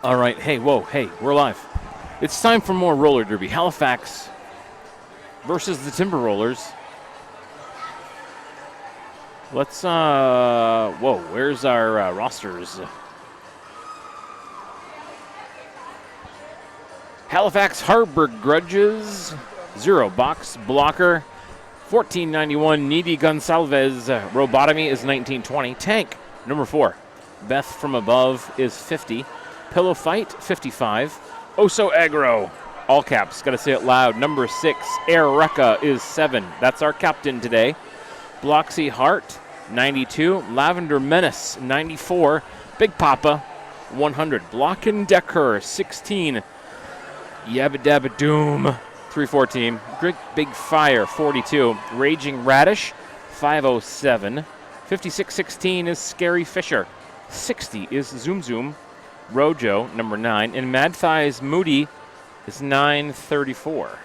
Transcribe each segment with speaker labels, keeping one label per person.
Speaker 1: All right, hey, whoa, hey, we're live. It's time for more roller derby. Halifax versus the Timber Rollers. Let's, whoa, where's our rosters? Halifax Harbor Grudges, 0 box blocker, 1491. Needy Gonsalves, Robotomy is 1920. Tank, number 4. Beth from Above is 50. Pillow Fight, 55. Oso Aggro, all caps, gotta say it loud, number 6. Air Rekka is 7. That's our captain today. Bloxy Hart, 92. Lavender Menace, 94. Big Papa, 100. Blocken Decker, 16. Yabba Dabba Doom, 314. Great Big Fire, 42. Raging Radish, 507. 5616 is Scary Fisher. 60 is Zoom Zoom. Rojo, number 9. And Mad Thighs Moody is 934.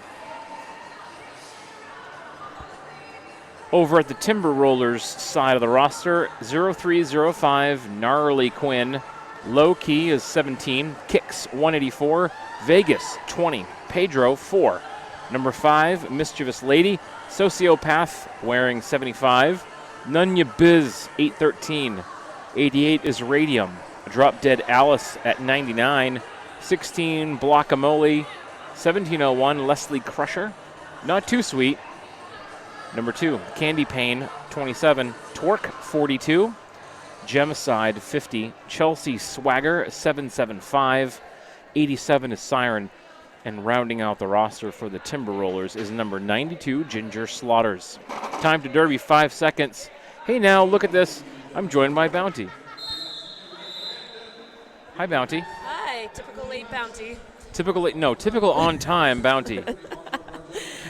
Speaker 1: Over at the Timber Rollers side of the roster, 0305 Gnarly Quinn. Low Key is 17. Kicks, 184. Vegas, 20. Pedro, 4. Number 5, Mischievous Lady. Sociopath, wearing 75. Nunya Biz, 813. 88 is Radium. Drop Dead Alice at 99. 16, Blockamole. 1701, Leslie Crusher. Not Too Sweet. Number 2, Candy Pain, 27. Torque, 42. Gemicide, 50. Chelsea Swagger, 775. 87 is Siren. And rounding out the roster for the Timber Rollers is number 92, Ginger Slaughters. Time to derby, 5 seconds. Hey now, look at this. I'm joined by Bounty. Hi, Bounty.
Speaker 2: Hi, typical late Bounty.
Speaker 1: Typical on-time Bounty.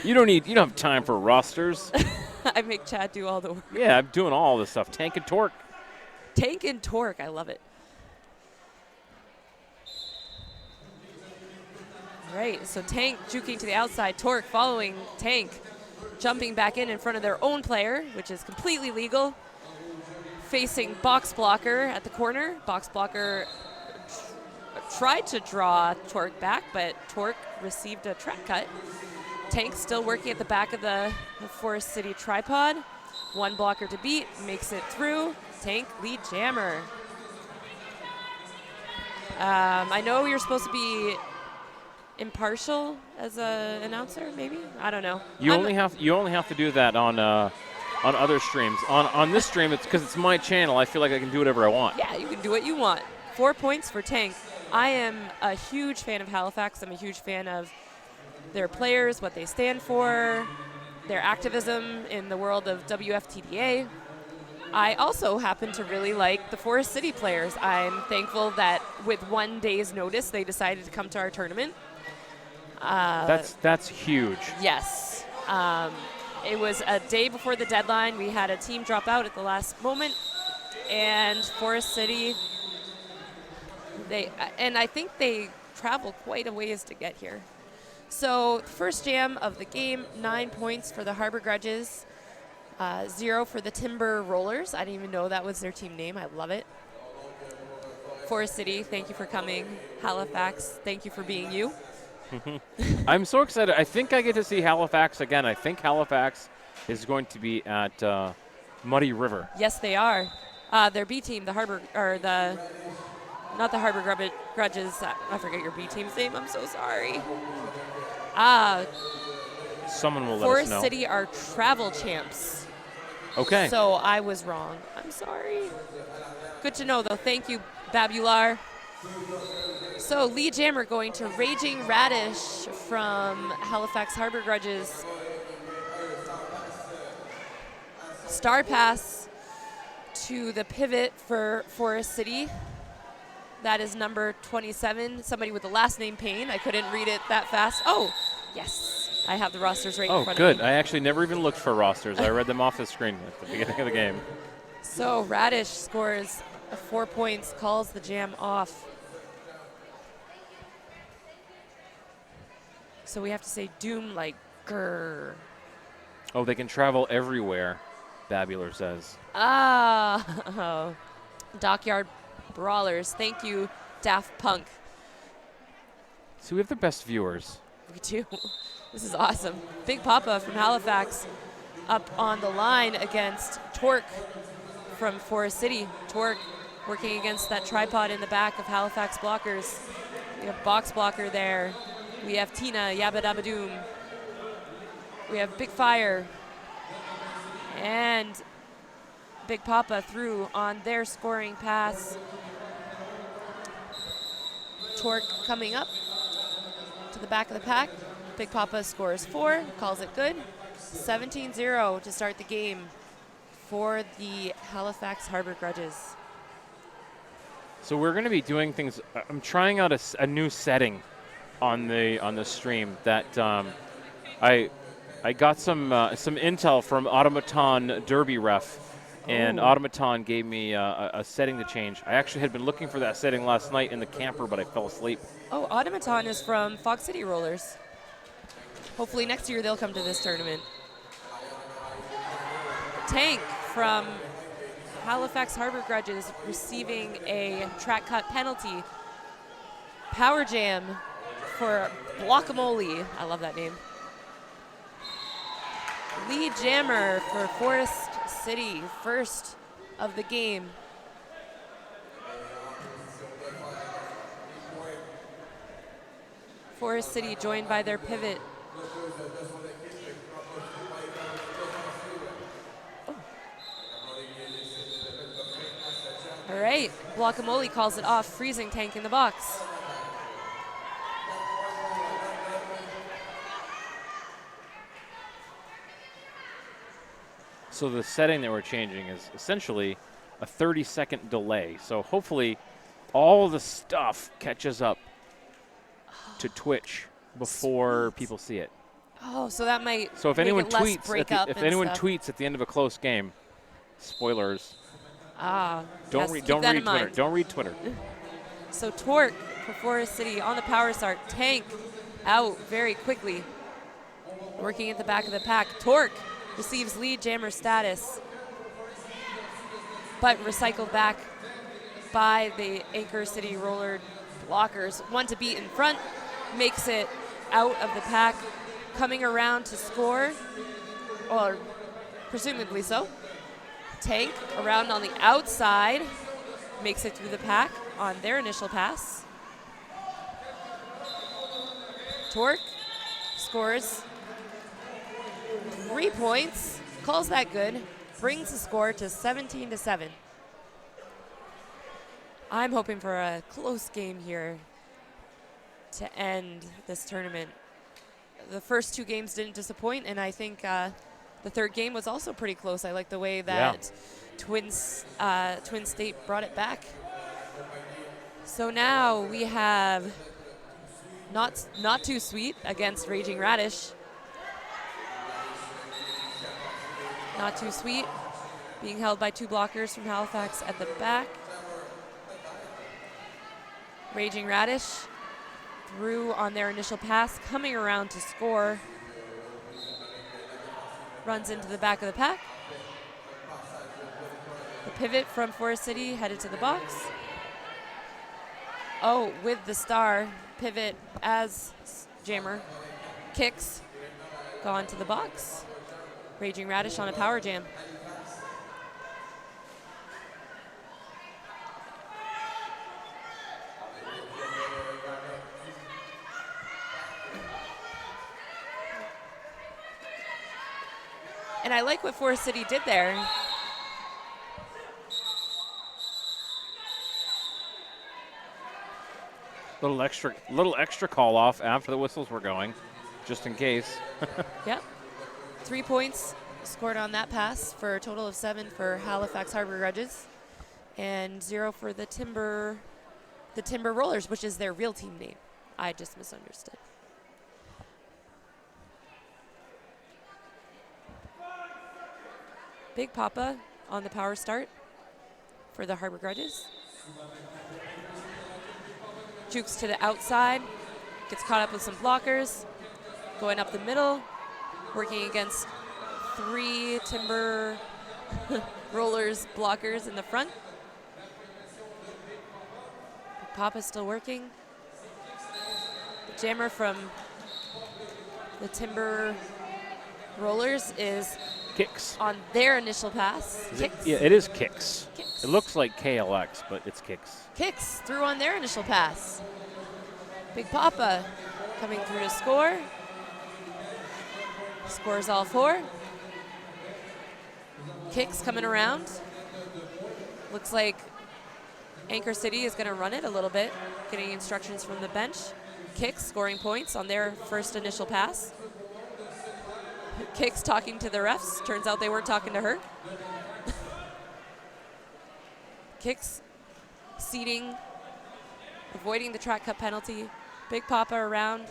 Speaker 1: You don't have time for rosters.
Speaker 2: I make Chad do all the work.
Speaker 1: Yeah, I'm doing all this stuff. Tank and Torque.
Speaker 2: Tank and Torque, I love it. Right, so Tank juking to the outside, Torque following Tank, jumping back in front of their own player, which is completely legal. Facing Box Blocker at the corner. Box Blocker tried to draw Torque back, but Torque received a track cut. Tank still working at the back of the Forest City tripod. One blocker to beat, makes it through. Tank lead jammer. I know you're supposed to be impartial as an announcer, maybe? I don't know.
Speaker 1: You only have to do that on other streams. On this stream, it's because it's my channel. I feel like I can do whatever I want.
Speaker 2: Yeah, you can do what you want. 4 points for Tank. I am a huge fan of Halifax. I'm a huge fan of their players, what they stand for, their activism in the world of WFTDA. I also happen to really like the Forest City players. I'm thankful that with 1 day's notice, they decided to come to our tournament.
Speaker 1: That's huge.
Speaker 2: Yes. It was a day before the deadline. We had a team drop out at the last moment, and Forest City, I think they traveled quite a ways to get here. So first jam of the game, 9 points for the Harbor Grudges, 0 for the Timber Rollers. I didn't even know that was their team name. I love it. Forest City, thank you for coming. Halifax, thank you for being you.
Speaker 1: I'm so excited. I think I get to see Halifax again. I think Halifax is going to be at Muddy River.
Speaker 2: Yes, they are. Their B team, the Harbor, or the, not the Harbor Grudges. I forget your B team's name. I'm so sorry.
Speaker 1: Someone will let us know.
Speaker 2: Forest City are travel champs.
Speaker 1: Okay.
Speaker 2: So I was wrong. I'm sorry. Good to know, though. Thank you, Babular. So Lee Jammer going to Raging Radish from Halifax Harbor Grudges. Star pass to the pivot for Forest City. That is number 27, somebody with the last name Payne. I couldn't read it that fast. Oh, yes. I have the rosters right in front of me.
Speaker 1: Oh, good. I actually never even looked for rosters. I read them off the screen at the beginning of the game.
Speaker 2: So Radish scores 4 points, calls the jam off. So we have to say doom like grrr.
Speaker 1: Oh, they can travel everywhere, Babular says.
Speaker 2: Ah, Dockyard Brawlers. Thank you, Daft Punk.
Speaker 1: So we have the best viewers.
Speaker 2: We do. This is awesome. Big Papa from Halifax up on the line against Torque from Forest City. Torque working against that tripod in the back of Halifax blockers. We have Box Blocker there. We have Tina, Yabba Dabba Doom. We have Big Fire. And Big Papa through on their scoring pass. Torque coming up to the back of the pack. Big Papa scores 4, calls it good. 17-0 to start the game for the Halifax Harbor Grudges.
Speaker 1: So we're going to be doing things. I'm trying out a new setting on the stream that I got some intel from Automaton Derby Ref, and Automaton gave me a setting to change. I actually had been looking for that setting last night in the camper, but I fell asleep.
Speaker 2: Oh, Automaton is from Fox City Rollers. Hopefully next year they'll come to this tournament. Tank from Halifax Harbor Grudges receiving a track cut penalty. Power Jam for Guacamole. I love that name. Lead jammer for Forest City, first of the game. Forest City joined by their pivot. All right, Guacamole calls it off, freezing Tank in the box.
Speaker 1: So the setting that we're changing is essentially a 30-second delay. So hopefully all the stuff catches up to Twitch before people see it.
Speaker 2: Oh, so that might
Speaker 1: So if
Speaker 2: make
Speaker 1: anyone
Speaker 2: it less
Speaker 1: tweets,
Speaker 2: break up
Speaker 1: if
Speaker 2: and
Speaker 1: anyone
Speaker 2: stuff.
Speaker 1: tweets at the end of a close game, spoilers.
Speaker 2: Don't
Speaker 1: read Twitter.
Speaker 2: Mind.
Speaker 1: Don't read Twitter.
Speaker 2: So Torque for Forest City on the power start. Tank out very quickly. Working at the back of the pack. Torque receives lead jammer status, but recycled back by the Anchor City Roller blockers. One to beat in front, makes it out of the pack, coming around to score, or presumably so. Tank around on the outside, makes it through the pack on their initial pass. Torque scores 3 points, calls that good, brings the score to 17-7. I'm hoping for a close game here to end this tournament. The first 2 games didn't disappoint, and I think the third game was also pretty close. I like the way that Twin State brought it back. So now we have Not Too Sweet against Raging Radish. Not Too Sweet being held by 2 blockers from Halifax at the back. Raging Radish through on their initial pass, coming around to score. Runs into the back of the pack. The pivot from Forest City headed to the box. Oh, with the star pivot as jammer. Kicks, gone to the box. Raging Radish on a power jam. And I like what Forest City did there.
Speaker 1: Little extra call off after the whistles were going, just in case.
Speaker 2: Yep. 3 points scored on that pass for a total of 7 for Halifax Harbor Grudges, and 0 for the Timber Rollers, which is their real team name. I just misunderstood. Big Papa on the power start for the Harbor Grudges. Jukes to the outside, gets caught up with some blockers, going up the middle, working against 3 Timber Rollers blockers in the front. Big Papa's still working. The jammer from the Timber Rollers is
Speaker 1: Kicks.
Speaker 2: on their initial pass. Kicks.
Speaker 1: Yeah, it is Kicks.
Speaker 2: Kicks.
Speaker 1: It looks like KLX, but it's Kicks.
Speaker 2: Kicks through on their initial pass. Big Papa coming through to score. Scores all 4. Kicks coming around. Looks like Anchor City is going to run it a little bit, getting instructions from the bench. Kicks scoring points on their first initial pass. Kicks talking to the refs. Turns out they weren't talking to her. Kicks seating, avoiding the track cut penalty. Big Papa around.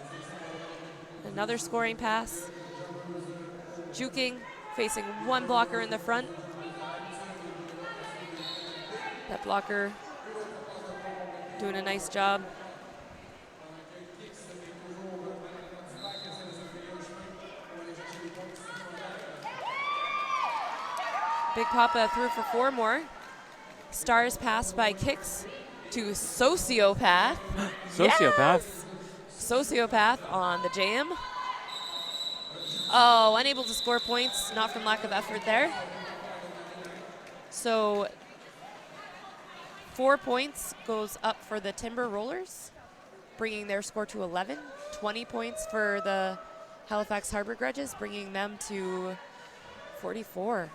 Speaker 2: Another scoring pass. Juking, facing one blocker in the front. That blocker doing a nice job. Big Papa threw for 4 more. Stars passed by Kicks to Sociopath.
Speaker 1: Sociopath?
Speaker 2: Yes! Sociopath on the jam. Oh, unable to score points, not from lack of effort there. So 4 points goes up for the Timber Rollers, bringing their score to 11. 20 points for the Halifax Harbor Grudges, bringing them to 44.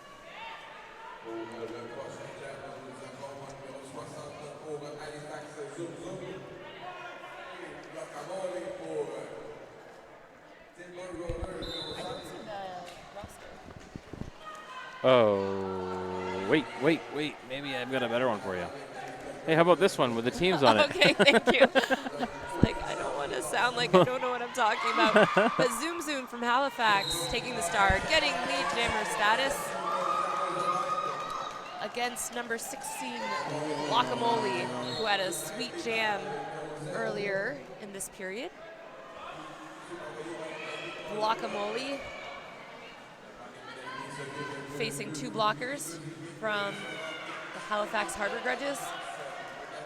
Speaker 1: Oh, wait. Maybe I've got a better one for you. Hey, how about this one with the teams on it?
Speaker 2: Okay, thank you. Like, I don't want to sound like I don't know what I'm talking about. But Zoom Zoom from Halifax taking the star, getting lead jammer status against number 16, Guacamole, who had a sweet jam earlier in this period. Guacamole facing 2 blockers from the Halifax Harbor Grudges.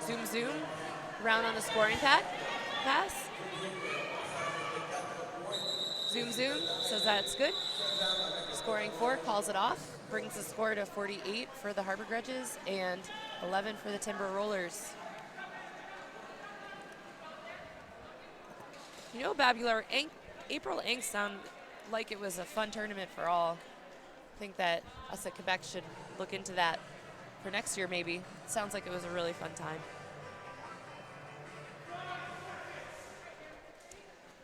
Speaker 2: Zoom Zoom, round on the scoring pass. Zoom Zoom says that's good. Scoring 4, calls it off. Brings the score to 48 for the Harbor Grudges and 11 for the Timber Rollers. You know, Babular, April Inc. sound like it was a fun tournament for all. I think that us at Quebec should look into that for next year, maybe. Sounds like it was a really fun time.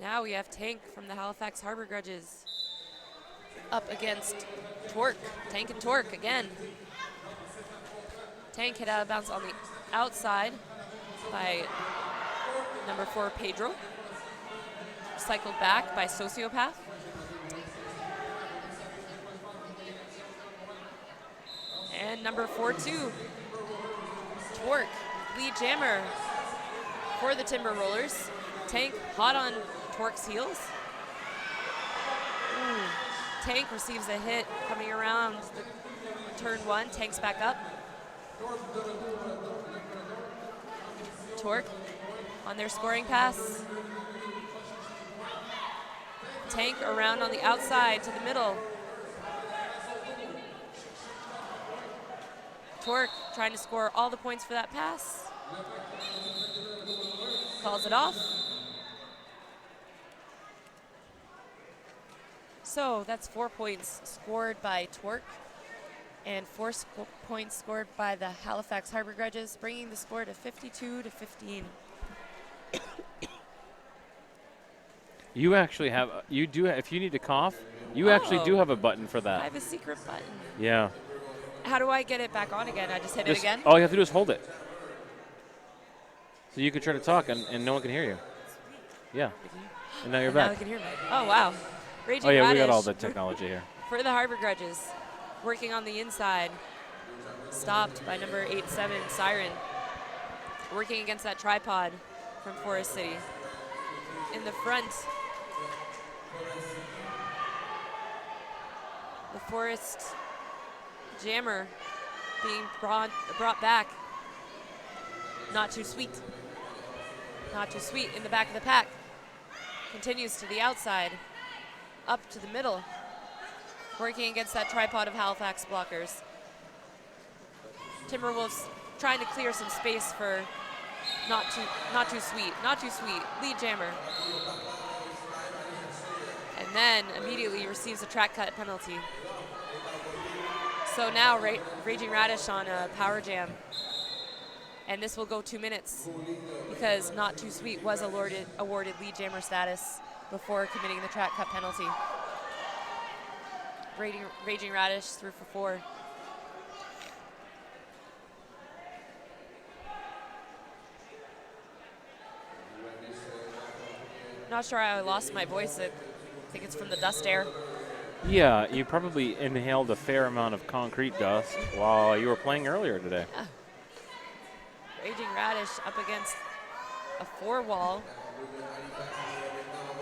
Speaker 2: Now we have Tank from the Halifax Harbor Grudges up against Torque. Tank and Torque again. Tank hit out of bounds on the outside by number 4, Pedro. Cycled back by Sociopath. And number 4-2, Torque, lead jammer for the Timber Rollers. Tank hot on Torque's heels. Ooh. Tank receives a hit coming around the turn 1. Tank's back up. Torque on their scoring pass. Tank around on the outside to the middle. Torque trying to score all the points for that pass. Calls it off. So that's 4 points scored by Torque and 4 points scored by the Halifax Harbor Grudges, bringing the score to 52-15.
Speaker 1: You actually have, if you need to cough, you actually do have a button for that.
Speaker 2: I have a secret button.
Speaker 1: Yeah.
Speaker 2: How do I get it back on again? I just hit it again?
Speaker 1: All you have to do is hold it. So you can try to talk and no one can hear you. Yeah. And now you're back.
Speaker 2: Now I can hear me. Oh, wow. Raging
Speaker 1: Oh, yeah,
Speaker 2: Radish
Speaker 1: we got all the technology here.
Speaker 2: for the Harbor Grudges, working on the inside. Stopped by number 8-7, Siren. Working against that tripod from Forest City. In the front, the Forest Jammer being brought back. Not too sweet. Not too sweet in the back of the pack. Continues to the outside, up to the middle, working against that tripod of Halifax blockers. Timberwolves trying to clear some space for not too sweet, lead jammer. And then immediately receives a track cut penalty. So now Raging Radish on a power jam. And this will go 2 minutes because Not Too Sweet was awarded lead jammer status before committing the track cut penalty. Raging Radish through for 4. Not sure how I lost my voice. I think it's from the dust air.
Speaker 1: Yeah, you probably inhaled a fair amount of concrete dust while you were playing earlier today.
Speaker 2: Yeah. Raging Radish up against a 4 wall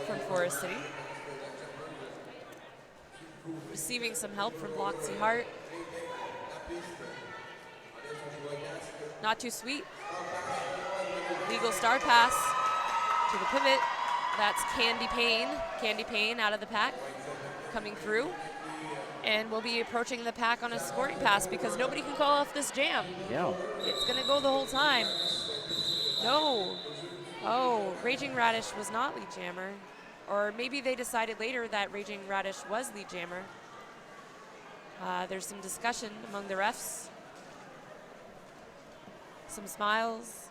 Speaker 2: from Forest City. Receiving some help from Bloxy Hart. Not Too Sweet. Legal star pass to the pivot. That's Candy Payne. Candy Payne out of the pack, coming through. And we'll be approaching the pack on a scoring pass because nobody can call off this jam.
Speaker 1: Yeah.
Speaker 2: It's gonna go the whole time. No. Oh, Raging Radish was not lead jammer. Or maybe they decided later that Raging Radish was lead jammer. There's some discussion among the refs. Some smiles.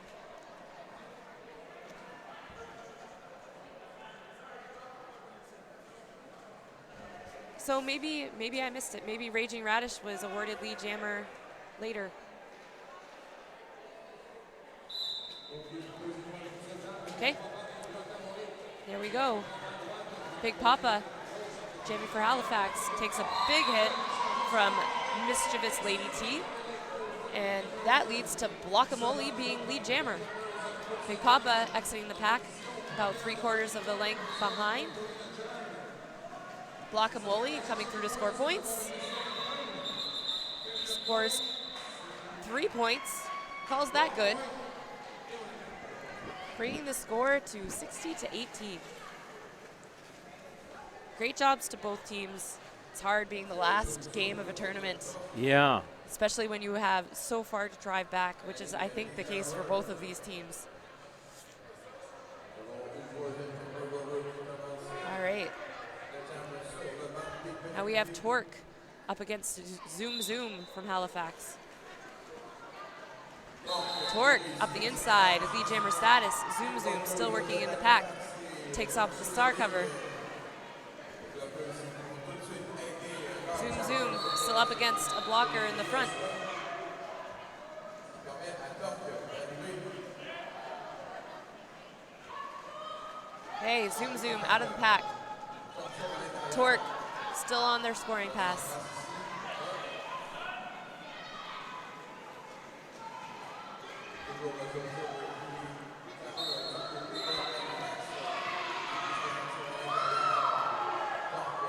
Speaker 2: So maybe I missed it. Maybe Raging Radish was awarded lead jammer later. Okay. There we go. Big Papa, jamming for Halifax, takes a big hit from Mischievous Lady T. And that leads to Blockamole being lead jammer. Big Papa exiting the pack, about 3/4 of the length behind. Blockamole coming through to score points. Scores 3 points, calls that good. Bringing the score to 60-18. Great jobs to both teams. It's hard being the last game of a tournament.
Speaker 1: Yeah.
Speaker 2: Especially when you have so far to drive back, which is, I think, the case for both of these teams. All right. Now we have Torque up against Zoom Zoom from Halifax. Torque up the inside, lead jammer status. Zoom Zoom still working in the pack. Takes off the star cover. Zoom Zoom still up against a blocker in the front. Hey, Zoom Zoom out of the pack. Torque still on their scoring pass.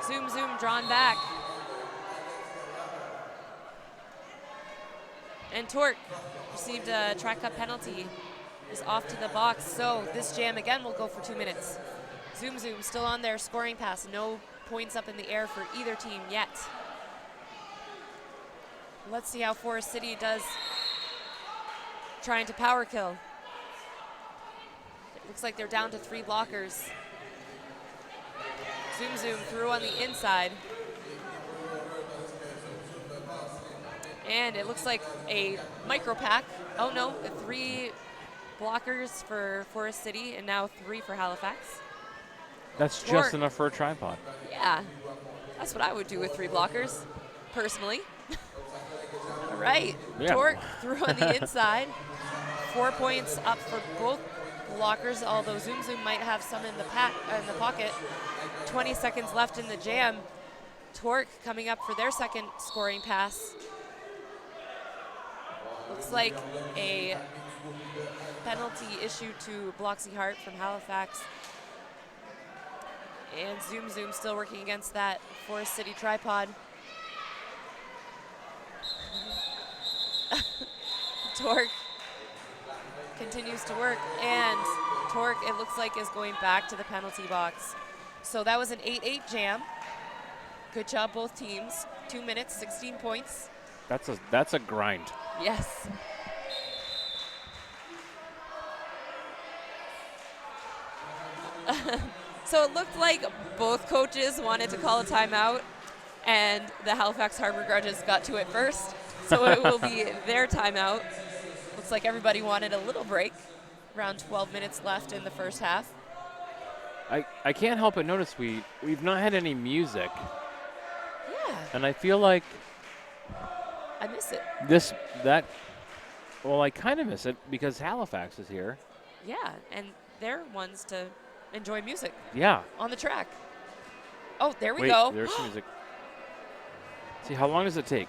Speaker 2: Zoom Zoom drawn back. And Torque received a track cut penalty. Is off to the box, so this jam again will go for 2 minutes. Zoom Zoom still on their scoring pass. No points up in the air for either team yet. Let's see how Forest City does trying to power kill. It looks like they're down to 3 blockers. Zoom Zoom through on the inside. And it looks like a micro pack. Oh no, 3 blockers for Forest City and now 3 for Halifax.
Speaker 1: That's just enough for a tripod.
Speaker 2: Yeah, that's what I would do with 3 blockers, personally. All right,
Speaker 1: Yeah.
Speaker 2: Torque through on the inside. 4 points up for both blockers, although Zoom Zoom might have some in the pocket. 20 seconds left in the jam. Torque coming up for their second scoring pass. Looks like a penalty issued to Bloxy Hart from Halifax. And Zoom Zoom still working against that Forest City tripod. Torque continues to work, and Torque, it looks like, is going back to the penalty box. So that was an 8-8 jam. Good job, both teams. 2 minutes, 16 points.
Speaker 1: That's a grind.
Speaker 2: Yes. So it looked like both coaches wanted to call a timeout, and the Halifax Harbor Grudges got to it first. So it will be their timeout. Looks like everybody wanted a little break. Around 12 minutes left in the first half.
Speaker 1: I can't help but notice we've not had any music.
Speaker 2: Yeah.
Speaker 1: And I feel like
Speaker 2: I miss it.
Speaker 1: I kind of miss it because Halifax is here.
Speaker 2: Yeah, and they're ones to enjoy music.
Speaker 1: Yeah.
Speaker 2: On the track. Oh, there we
Speaker 1: Wait,
Speaker 2: go.
Speaker 1: There's some music. See, how long does it take?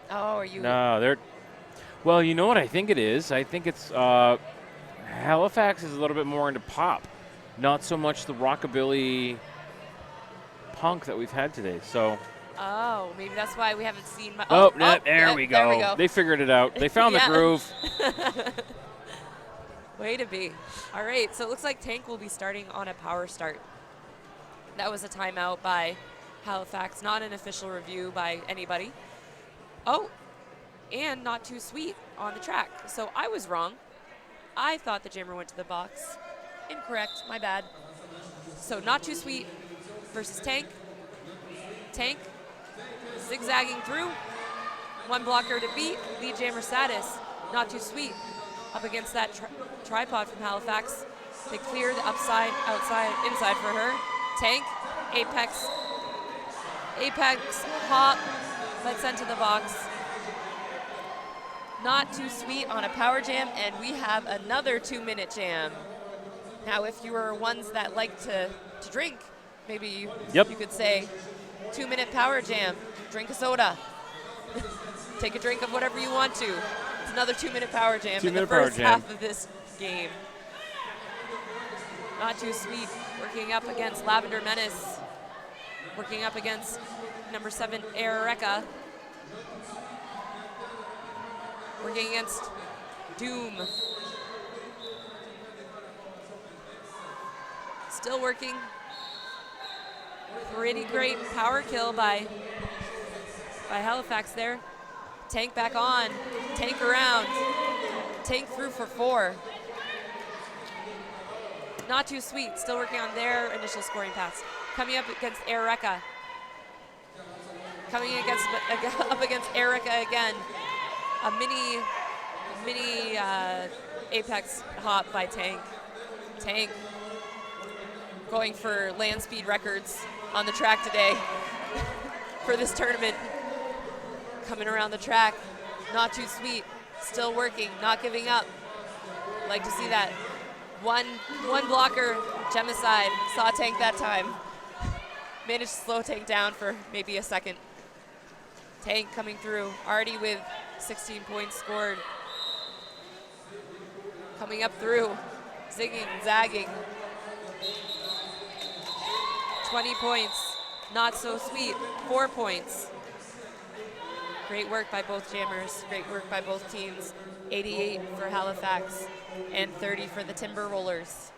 Speaker 2: Oh, are you?
Speaker 1: No, they're. Well, you know what I think it is? I think it's Halifax is a little bit more into pop, not so much the rockabilly punk that we've had today. So.
Speaker 2: Oh, maybe that's why we haven't seen.
Speaker 1: There we go.
Speaker 2: There we go.
Speaker 1: They figured it out. They found the groove.
Speaker 2: Way to be. All right, so it looks like Tank will be starting on a power start. That was a timeout by Halifax, not an official review by anybody. Oh, and Not Too Sweet on the track. So I was wrong. I thought the jammer went to the box. Incorrect, my bad. So Not Too Sweet versus Tank. Tank zigzagging through. One blocker to beat. Lead jammer status. Not Too Sweet up against that tripod from Halifax. They clear the upside, outside, inside for her. Tank, apex hop, but sent to the box. Not Too Sweet on a power jam, and we have another 2-minute jam. Now, if you were ones that like to drink, maybe you could say 2-minute power jam, drink a soda. Take a drink of whatever you want to. It's another 2-minute power jam in the first half of this game. Not Too Sweet working up against Lavender Menace. Working up against number 7, Ereka. Working against Doom. Still working. Pretty great power kill by Halifax there. Tank back on. Tank around. Tank through for 4. Not Too Sweet, still working on their initial scoring pass. Coming up against Ereka. Coming up against Ereka again. A mini apex hop by Tank. Tank going for land speed records on the track today for this tournament. Coming around the track. Not Too Sweet, still working, not giving up. Like to see that. One blocker, Gemicide, saw Tank that time. Managed to slow Tank down for maybe a second. Tank coming through, already with 16 points scored. Coming up through, zigging, zagging. 20 points, Not So Sweet, 4 points. Great work by both jammers, great work by both teams. 88 for Halifax and 30 for the Timber Rollers.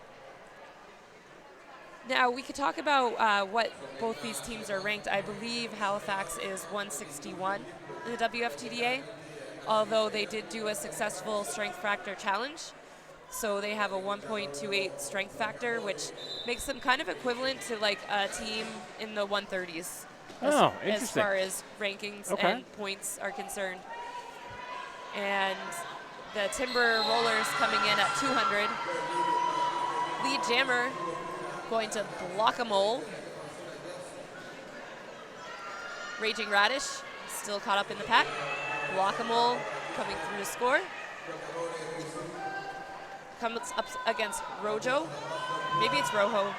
Speaker 2: Now we could talk about what both these teams are ranked. I believe Halifax is 161 in the WFTDA, although they did do a successful strength factor challenge. So they have a 1.28 strength factor, which makes them kind of equivalent to like a team in the 130s. As far as rankings and points are concerned. And the Timber Rollers coming in at 200. Lead jammer going to Block-A-Mole. Raging Radish still caught up in the pack. Block-A-Mole coming through to score. Comes up against Rojo. Maybe it's Rojo.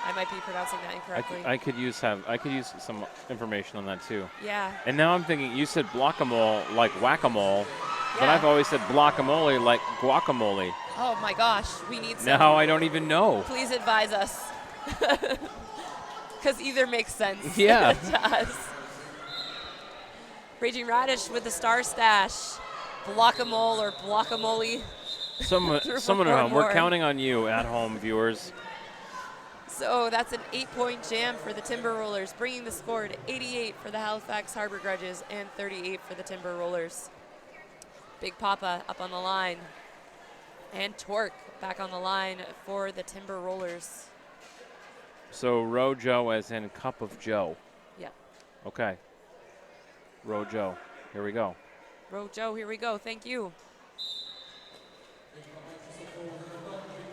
Speaker 2: I might be pronouncing that incorrectly.
Speaker 1: I could use some information on that too.
Speaker 2: Yeah.
Speaker 1: And now I'm thinking, you said block-a-mole like whack-a-mole, but
Speaker 2: Yeah.
Speaker 1: I've always said block-a-mole like guacamole.
Speaker 2: Oh my gosh, we need some.
Speaker 1: Now I don't even know.
Speaker 2: Please advise us. Because either makes sense
Speaker 1: Yeah.
Speaker 2: to us. Raging Radish with the star stash. Block-a-mole or block-a-mole.
Speaker 1: Someone at home. We're counting on you at home, viewers.
Speaker 2: So that's an 8-point jam for the Timber Rollers, bringing the score to 88 for the Halifax Harbor Grudges and 38 for the Timber Rollers. Big Papa up on the line. And Torque back on the line for the Timber Rollers.
Speaker 1: So Row Joe as in Cup of Joe.
Speaker 2: Yeah.
Speaker 1: Okay. Row Joe. Here we go.
Speaker 2: Row Joe, here we go. Thank you.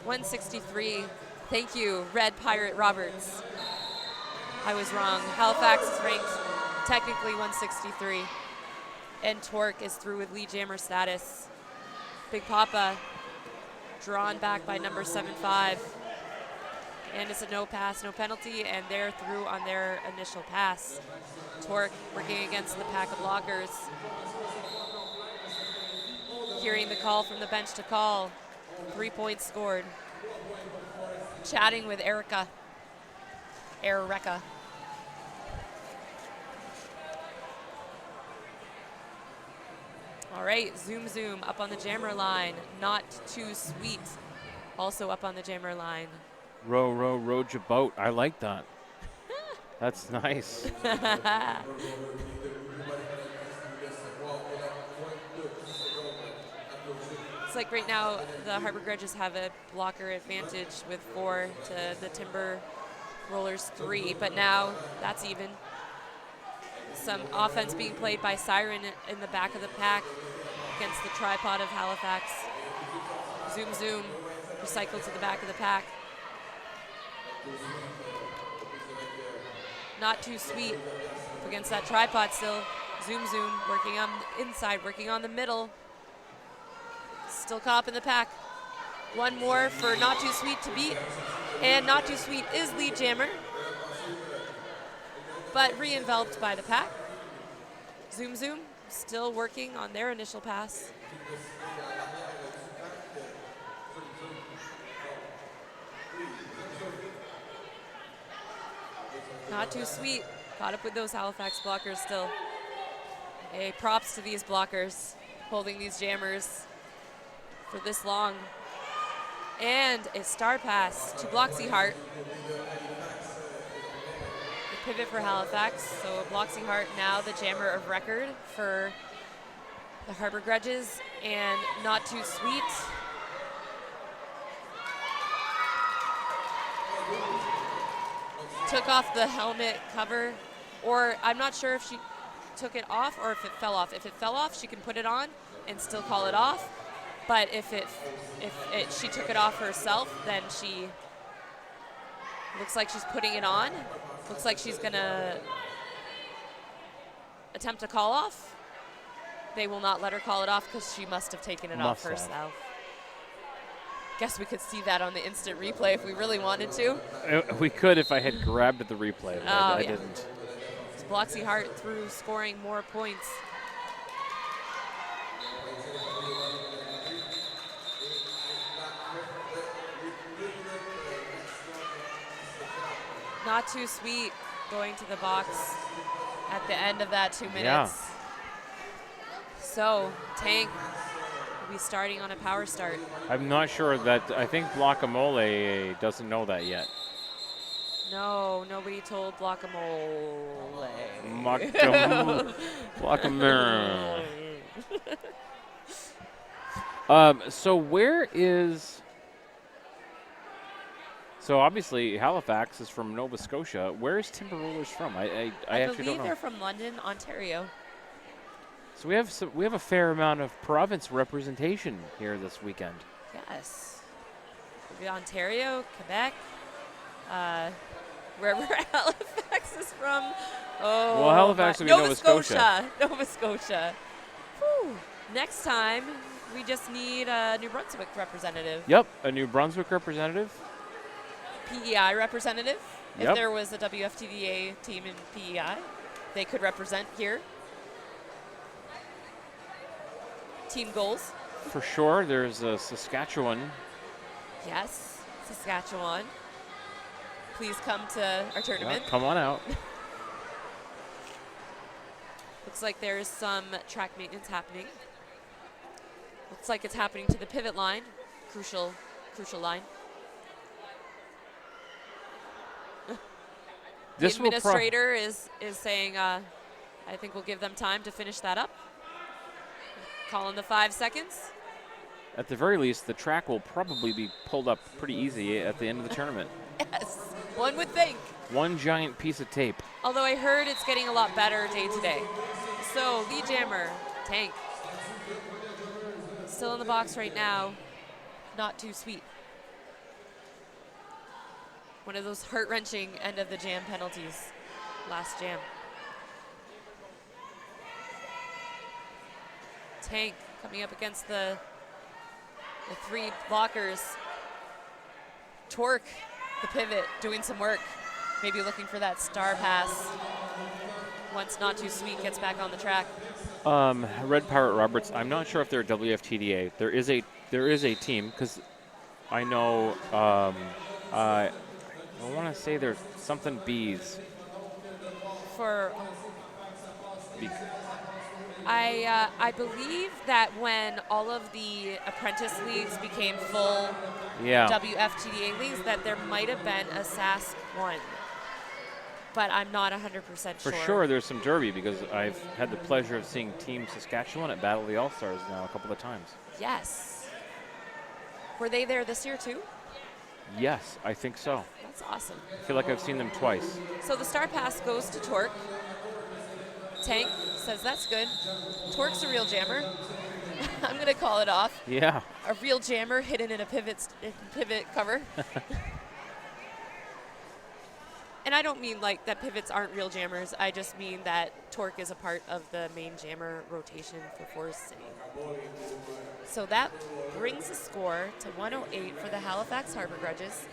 Speaker 2: 163. Thank you, Red Pirate Roberts. I was wrong. Halifax is ranked technically 163. And Torque is through with lead jammer status. Big Papa drawn back by number 7-5. And it's a no pass, no penalty, and they're through on their initial pass. Torque working against the pack of blockers. Hearing the call from the bench to call. 3 points scored. Chatting with Erica. All right, Zoom up on the jammer line. Not Too Sweet also up on the jammer line.
Speaker 1: Row your boat. I like that. That's nice.
Speaker 2: It's like right now the Harbor Grudges have a blocker advantage with 4 to the Timber Rollers 3, but now that's even. Some offense being played by Siren in the back of the pack against the tripod of Halifax. Zoom, recycled to the back of the pack. Not Too Sweet up against that tripod still. Zoom, working on the inside, working on the middle. Still caught up in the pack. One more for Not Too Sweet to beat. And Not Too Sweet is lead jammer, but re-enveloped by the pack. Zoom, still working on their initial pass. Not Too Sweet, caught up with those Halifax blockers still. Hey, props to these blockers, holding these jammers for this long. And a star pass to Bloxy Hart. The pivot for Halifax, so Bloxy Hart now the jammer of record for the Harbor Grudges, and Not Too Sweet. Took off the helmet cover, or I'm not sure if she took it off or if it fell off. If it fell off, she can put it on and still call it off. But if she took it off herself, then she looks like she's putting it on. Looks like she's gonna attempt to call off. They will not let her call it off because she must have taken it off herself. Guess we could see that on the instant replay if we really wanted to.
Speaker 1: We could if I had grabbed the replay, but I didn't.
Speaker 2: It's Bloxy Hart through scoring more points. Not Too Sweet going to the box at the end of that 2 minutes.
Speaker 1: Yeah.
Speaker 2: So, Tank will be starting on a power start.
Speaker 1: I'm not sure that, I think Guacamole doesn't know that yet.
Speaker 2: No, nobody told Guacamole.
Speaker 1: Guacamole. So where is... So obviously Halifax is from Nova Scotia. Where is Timber Rollers from? I actually don't know.
Speaker 2: I believe they're from London, Ontario.
Speaker 1: So we have a fair amount of province representation here this weekend.
Speaker 2: Yes. Maybe Ontario, Quebec, wherever Halifax is from. Oh,
Speaker 1: well, Halifax would be Nova Scotia.
Speaker 2: Nova Scotia. Whew. Next time, we just need a New Brunswick representative.
Speaker 1: Yep, a New Brunswick representative.
Speaker 2: PEI representative.
Speaker 1: Yep.
Speaker 2: If there was a WFTDA team in PEI, they could represent here. Team goals.
Speaker 1: For sure, there's Saskatchewan.
Speaker 2: Yes, Saskatchewan. Please come to our tournament.
Speaker 1: Yeah, come on out.
Speaker 2: Looks like there's some track maintenance happening. Looks like it's happening to the pivot line. crucial line. The administrator is saying, I think we'll give them time to finish that up. Calling the 5 seconds.
Speaker 1: At the very least, the track will probably be pulled up pretty easy at the end of the tournament.
Speaker 2: Yes, one would think.
Speaker 1: One giant piece of tape.
Speaker 2: Although I heard it's getting a lot better day to day. So, lead jammer, Tank. Still in the box right now. Not too sweet. One of those heart-wrenching end of the jam penalties. Last jam. Tank coming up against the 3 blockers. Torque, the pivot, doing some work. Maybe looking for that star pass. Once Not Too Sweet gets back on the track.
Speaker 1: Red Pirate Roberts, I'm not sure if they're WFTDA. There is a team, because I know, I want to say there's something Bees.
Speaker 2: I believe that when all of the apprentice leagues became full WFTDA leagues, that there might have been a SAS 1. But I'm not 100% sure.
Speaker 1: For sure, there's some derby, because I've had the pleasure of seeing Team Saskatchewan at Battle of the All-Stars now a couple of times.
Speaker 2: Yes. Were they there this year too?
Speaker 1: Yes, I think so.
Speaker 2: That's awesome.
Speaker 1: I feel like I've seen them twice.
Speaker 2: So the star pass goes to Torque. Tank says that's good. Torque's a real jammer. I'm going to call it off.
Speaker 1: Yeah.
Speaker 2: A real jammer hidden in a pivot cover. And I don't mean like that pivots aren't real jammers. I just mean that Torque is a part of the main jammer rotation for Forest City. So that brings the score to 108 for the Halifax Harbor Grudges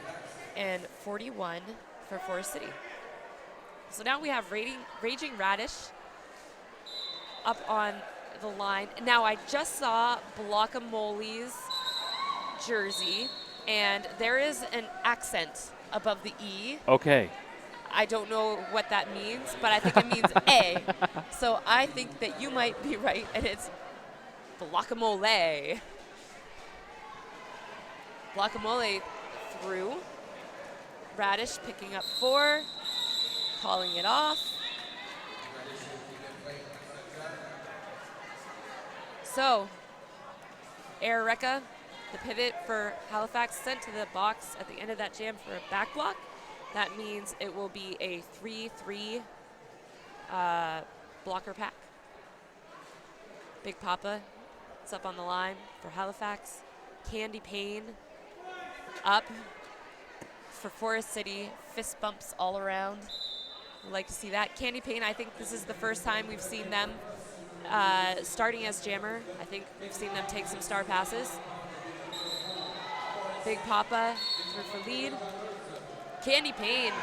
Speaker 2: and 41 for Forest City. So now we have Raging Radish up on the line. Now I just saw Blockamole's jersey, and there is an accent above the E.
Speaker 1: Okay.
Speaker 2: I don't know what that means, but I think it means A. So I think that you might be right, and it's Blockamole. Blockamole through. Radish picking up 4, calling it off. So, Erica, the pivot for Halifax, sent to the box at the end of that jam for a back block. That means it will be a 3-3 blocker pack. Big Papa is up on the line for Halifax. Candy Payne up for Forest City. Fist bumps all around. We'd like to see that. Candy Payne, I think this is the first time we've seen them starting as jammer. I think we've seen them take some star passes. Big Papa through for lead. Candy Payne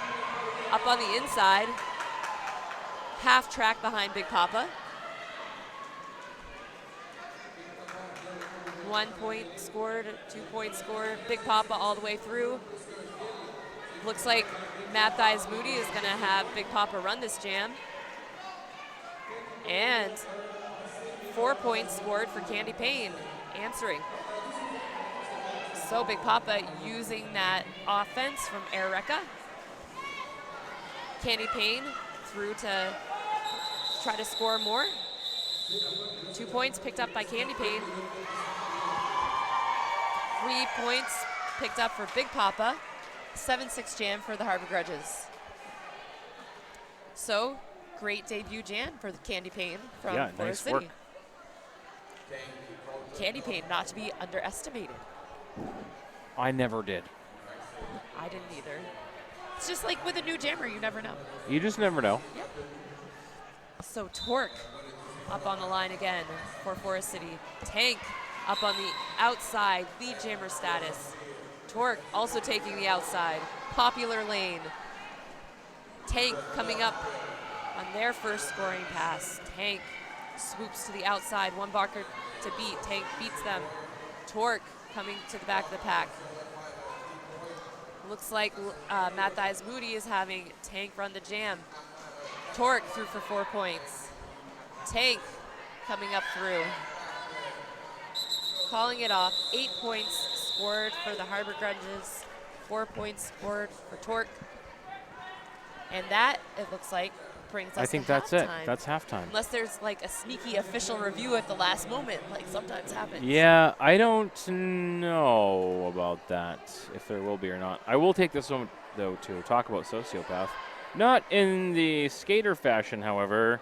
Speaker 2: up on the inside. Half track behind Big Papa. 1 point scored, 2 points scored. Big Papa all the way through. Looks like Matt Thies Moody is going to have Big Papa run this jam. And 4 points scored for Candy Payne, answering. So Big Papa using that offense from Erica. Candy Payne through to try to score more. 2 points picked up by Candy Payne. 3 points picked up for Big Papa. 7-6 jam for the Harbor Grudges. So, great debut jam for the Candy Payne from Forest
Speaker 1: nice
Speaker 2: City.
Speaker 1: work.
Speaker 2: Candy Payne not to be underestimated.
Speaker 1: I never did.
Speaker 2: I didn't either. It's just like with a new jammer, you never know.
Speaker 1: You just never know.
Speaker 2: Yep. So Torque up on the line again for Forest City. Tank up on the outside, lead jammer status. Torque also taking the outside. Popular lane. Tank coming up on their first scoring pass. Tank swoops to the outside, one blocker to beat. Tank beats them. Torque coming to the back of the pack. Looks like Matt Thies Moody is having Tank run the jam. Torque through for 4 points. Tank coming up through. Calling it off, 8 points scored for the Harbor Grunges. 4 points scored for Torque. And that, it looks like, brings us
Speaker 1: I think
Speaker 2: to
Speaker 1: that's
Speaker 2: halftime.
Speaker 1: it. That's halftime.
Speaker 2: Unless there's like a sneaky official review at the last moment, like sometimes happens.
Speaker 1: Yeah, I don't know about that, if there will be or not. I will take this moment, though, to talk about Sociopath. Not in the skater fashion, however.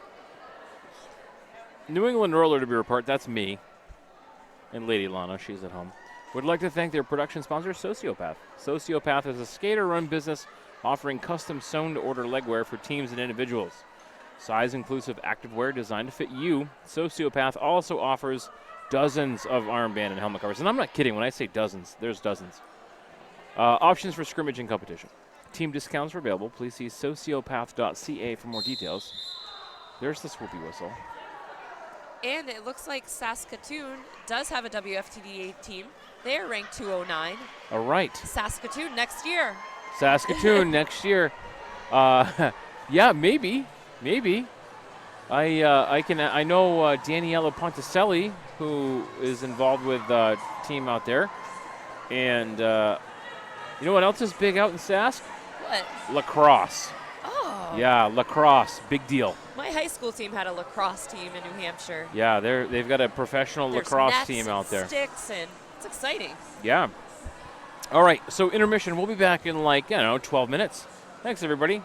Speaker 1: New England Roller to be report, that's me. And Lady Lana, she's at home. Would like to thank their production sponsor, Sociopath. Sociopath is a skater-run business offering custom sewn-to-order legwear for teams and individuals. Size-inclusive activewear designed to fit you. Sociopath also offers dozens of armband and helmet covers. And I'm not kidding when I say dozens. There's dozens. Options for scrimmage and competition. Team discounts are available. Please see sociopath.ca for more details. There's the swoopy whistle.
Speaker 2: And it looks like Saskatoon does have a WFTDA team. They are ranked 209.
Speaker 1: All right.
Speaker 2: Saskatoon next year.
Speaker 1: Saskatoon next year. Yeah, maybe. I know Daniela Ponticelli, who is involved with the team out there. And you know what else is big out in Sask?
Speaker 2: What?
Speaker 1: Lacrosse.
Speaker 2: Oh.
Speaker 1: Yeah, lacrosse. Big deal.
Speaker 2: My high school team had a lacrosse team in New Hampshire.
Speaker 1: Yeah, they've got a professional
Speaker 2: There's
Speaker 1: lacrosse
Speaker 2: nets
Speaker 1: team
Speaker 2: and
Speaker 1: out there.
Speaker 2: sticks, and it's exciting.
Speaker 1: Yeah. All right, so intermission. We'll be back in 12 minutes. Thanks, everybody.